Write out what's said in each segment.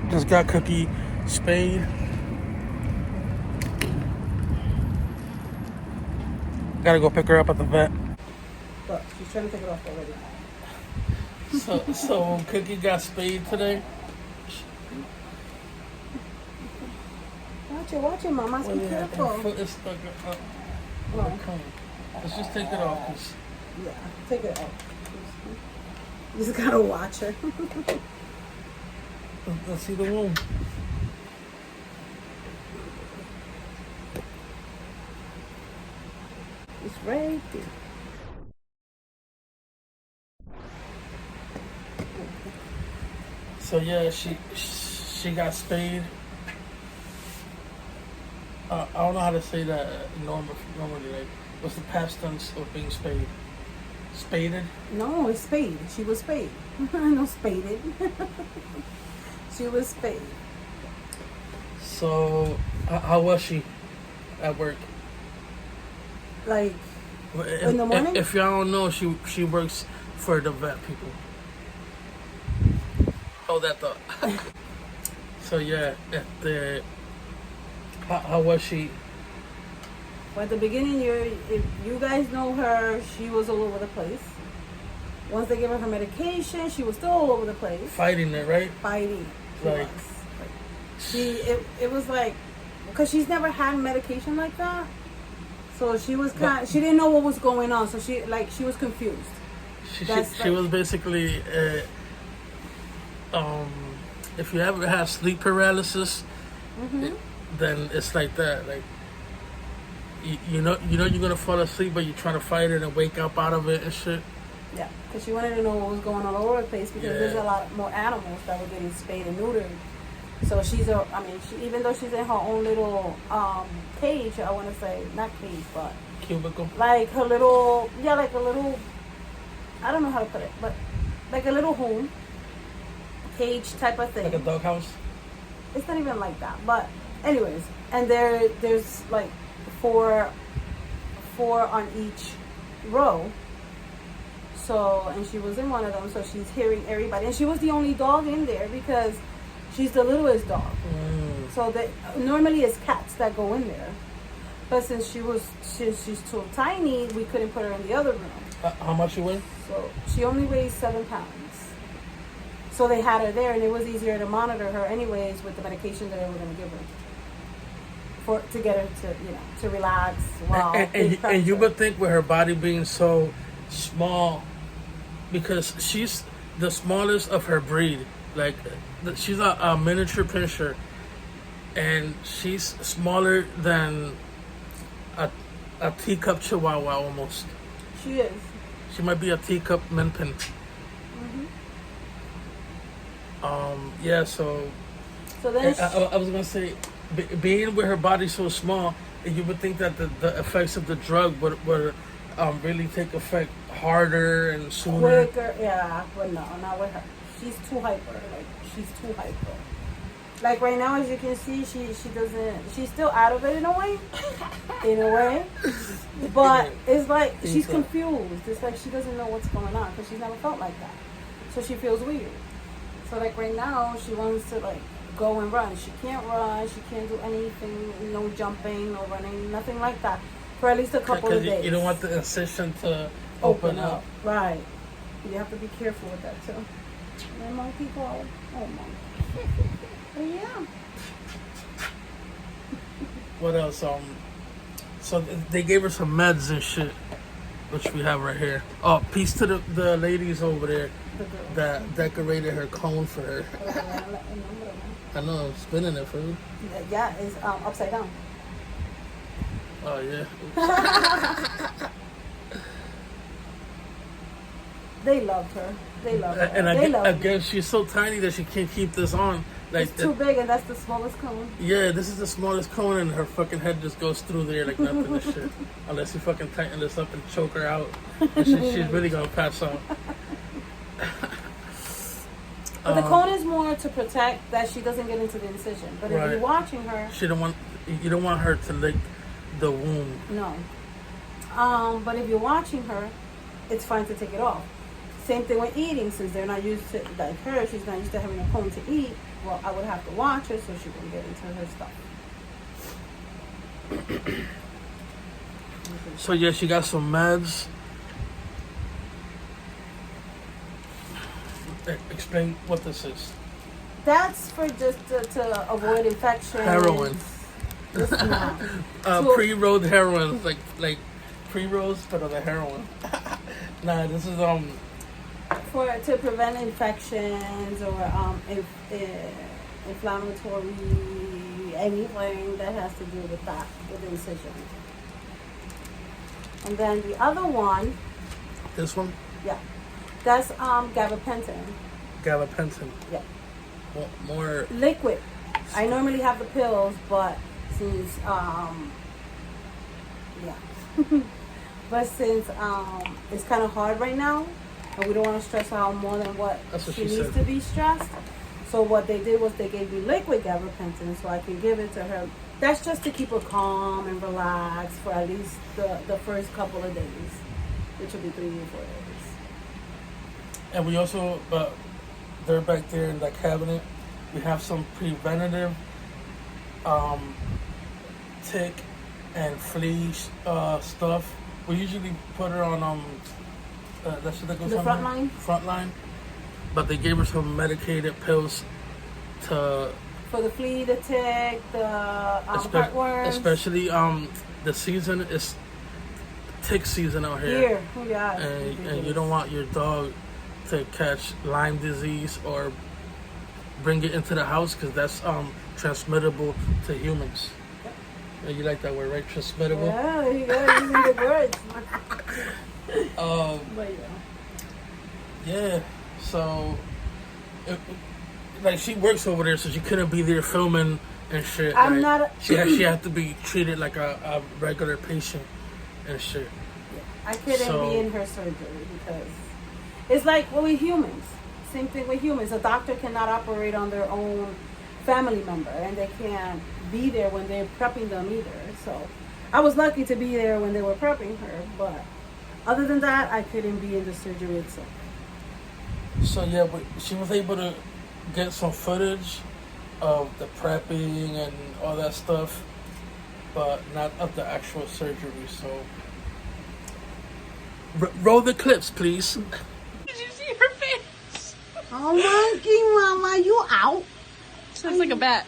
Just got Cookie spayed. Gotta go pick her up at the vet. Look, she's trying to take it off already. So Cookie got spayed today. Watch it, Mama. Be careful. Her foot is stuck up. Oh. Let's just take it off. Yeah, take it off. You just gotta watch her. Let's see the wound. It's right there. So yeah, she got spayed. I don't know how to say that normally. Like, what's the past tense of being spayed? Spaded? No, it's spayed. She was spayed. No, spaded. She was spayed. So, how was she at work? Like, in the morning? If y'all don't know, she works for the vet people. Hold that thought. So yeah, how was she? Well, at the beginning, if you guys know her, she was all over the place. Once they gave her medication, she was still all over the place. Fighting it, right? Fighting. Like, It was like, because she's never had medication like that. So she was she didn't know what was going on. So she was confused. She was basically, if you ever have sleep paralysis, then it's like that. Like, you know you're gonna fall asleep, but you're trying to fight it and wake up out of it and shit. Yeah, because she wanted to know what was going on all over the place because there's a lot more animals that were getting spayed and neutered. So even though she's in her own little cage, I want to say, not cage, but cubicle. Like her little, like a little, I don't know how to put it, but like a little home, cage type of thing. Like a doghouse? It's not even like that, but anyways, and there's like four on each row. So, and she was in one of them, so she's hearing everybody. And she was the only dog in there because she's the littlest dog. So normally it's cats that go in there. But since she's too tiny, we couldn't put her in the other room. How much she weigh? So she only weighs 7 pounds. So they had her there, and it was easier to monitor her anyways with the medication that they were going to give her. To get her to relax. While and you would think with her body being so small, because she's the smallest of her breed. Like, she's a miniature pinscher, and she's smaller than a teacup chihuahua almost. She is. She might be a teacup min pin. Yeah. So then I was gonna say, being with her body so small, you would think that the effects of the drug would really take effect harder and sooner. Quicker, yeah, but no, not with her. She's too hyper. Like, she's too hyper. Like right now, as you can see, she doesn't. She's still out of it in a way. But it's like she's confused. It's like she doesn't know what's going on because she's never felt like that. So she feels weird. So like right now, she wants to like go and run. She can't run. She can't do anything. No jumping, no running, nothing like that. For at least a couple of days. You don't want the incision to open up. Right. You have to be careful with that too. And monkey go. Oh, monkey. Yeah. What else? So they gave her some meds and shit, which we have right here. Oh, peace to the ladies over there that decorated her cone for her. I know, I'm spinning it for you. Yeah, it's upside down. Oh, yeah. They loved her. They love her. And again, she's so tiny that she can't keep this on. Like, it's too big, and that's the smallest cone. Yeah, this is the smallest cone, and her fucking head just goes through there like nothing and shit. Unless you fucking tighten this up and choke her out, and she's really gonna pass out. But the cone is more to protect that she doesn't get into the incision. But if Right. you're watching her, you don't want her to lick the wound. no. But if you're watching her, it's fine to take it off. Same thing with eating, since they're not used to, like her, she's not used to having a cone to eat. Well, I would have to watch her so she won't get into her stuff. So yeah, she got some meds. Explain what this is. That's for just to avoid infection. Heroin. It's not. Pre-rolled heroin, like pre-rolls, but of the heroin. Nah, this is to prevent infections or inflammatory anything that has to do with that, with incision. And then the other one, this one. yeah, that's gabapentin. Gabapentin. Yeah. More Liquid. I normally have the pills, but since yeah, but since it's kind of hard right now, and we don't want to stress her out more than what she needs said. to be stressed. So what they did was they gave me liquid gabapentin, so I can give it to her. That's just to keep her calm and relaxed for at least the first couple of days, which will be 3 or 4 days. And we also, they're back there in the cabinet. We have some preventative tick and flea stuff. We usually put her on that shit that goes The on Frontline? Frontline. But they gave her some medicated pills to For the flea, the tick, the heartworms. especially the season is tick season out here. Oh yeah. And you don't want your dog to catch Lyme disease or bring it into the house, because that's transmittable to humans. Yep. Yeah, you like that word, right? Transmittable. Yeah, there you go. Using the words. But Yeah. So, like, she works over there, so she couldn't be there filming and shit. I'm like, not. She had to be treated like a regular patient and shit. I couldn't be in her surgery because it's like with humans. Same thing with humans. A doctor cannot operate on their own family member, and they can't be there when they're prepping them either. So I was lucky to be there when they were prepping her, but other than that, I couldn't be in the surgery itself. So yeah, but she was able to get some footage of the prepping and all that stuff, but not of the actual surgery. So roll the clips, please. Did you see her face? Oh, monkey mama, you out. She looks like a bat.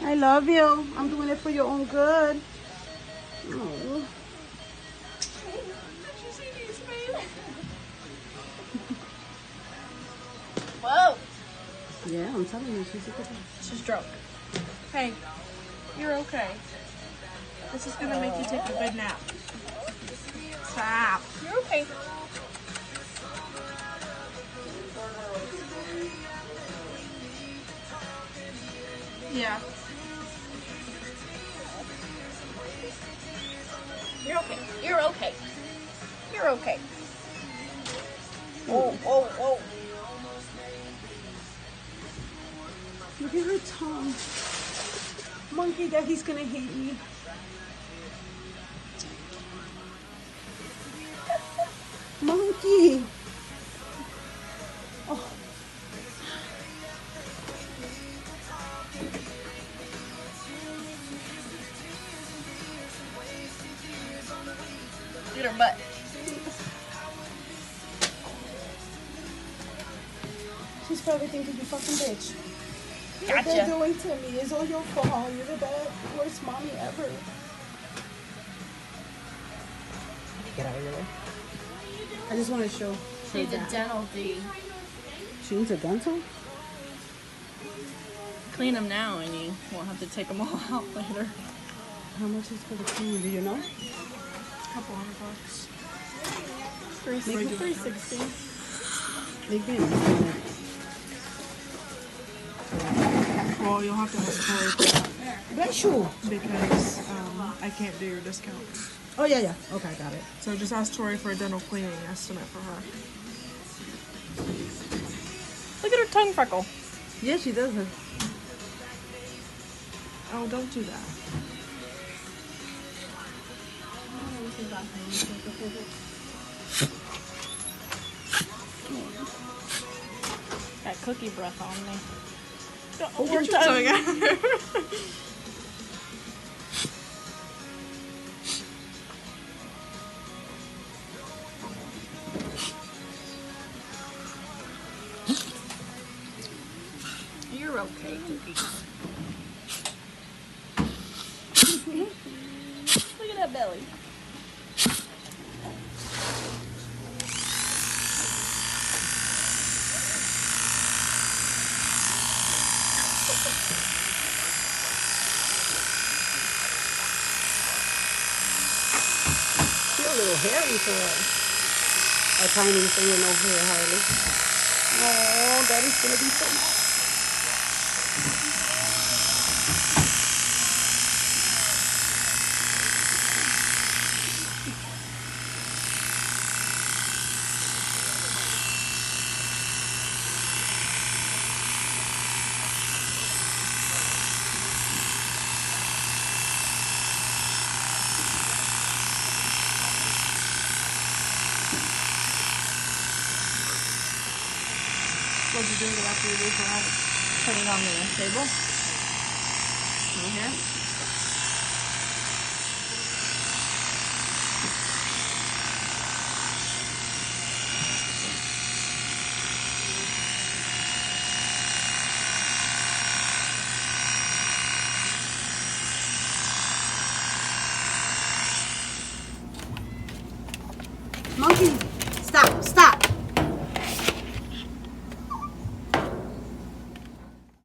I love you. I'm doing it for your own good. Oh. Whoa. Yeah, I'm telling you, she's a good one. She's drunk. Hey, you're okay. This is gonna make you take a good nap. Stop. You're okay. Yeah. You're okay. You're okay. You're okay. Whoa, whoa, whoa. Look at her tongue. Monkey, that he's gonna hate me. Monkey. Oh. Get her butt. She's probably thinking you fucking bitch. What Gotcha. they're doing to me is all your fault. You're the best, worst mommy ever. Get out of your way. I just want to show. She's a dental D. She needs a dental? Clean them now and you won't have to take them all out later. How much is for the clean? Do you know? $200. Make it 360. Make me a minute. Well, you'll have to ask Tori for that Bless you. because I can't do your discount. Oh, yeah, yeah. Okay, got it. So just ask Tori for a dental cleaning estimate for her. Look at her tongue freckle. Yeah, she does it. Oh, don't do that. Got cookie breath on me. Oh, Your tongue. You're okay, cookies. Look at that belly. She's a little hairy for a tiny thing with no hair hardly. Oh, Daddy's gonna be so mad. What did you do after you leave her out? Put it on the table. Over here. Monkey, stop.